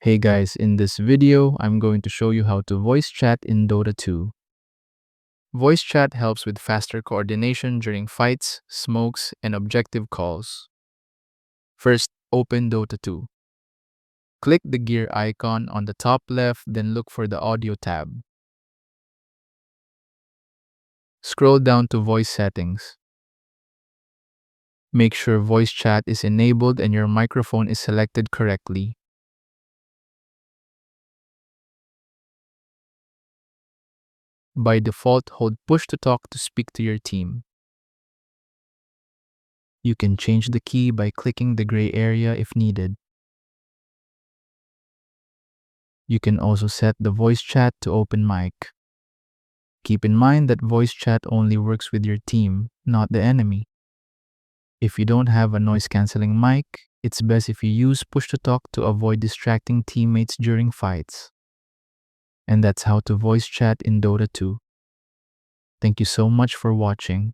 Hey guys, in this video, I'm going to show you how to voice chat in Dota 2. Voice chat helps with faster coordination during fights, smokes, and objective calls. First, open Dota 2. Click the gear icon on the top left, then look for the audio tab. Scroll down to voice settings. Make sure voice chat is enabled and your microphone is selected correctly. By default, hold push to talk to speak to your team. You can change the key by clicking the gray area if needed. You can also set the voice chat to open mic. Keep in mind that voice chat only works with your team, not the enemy. If you don't have a noise-canceling mic, it's best if you use push-to-talk to avoid distracting teammates during fights. And that's how to voice chat in Dota 2. Thank you so much for watching.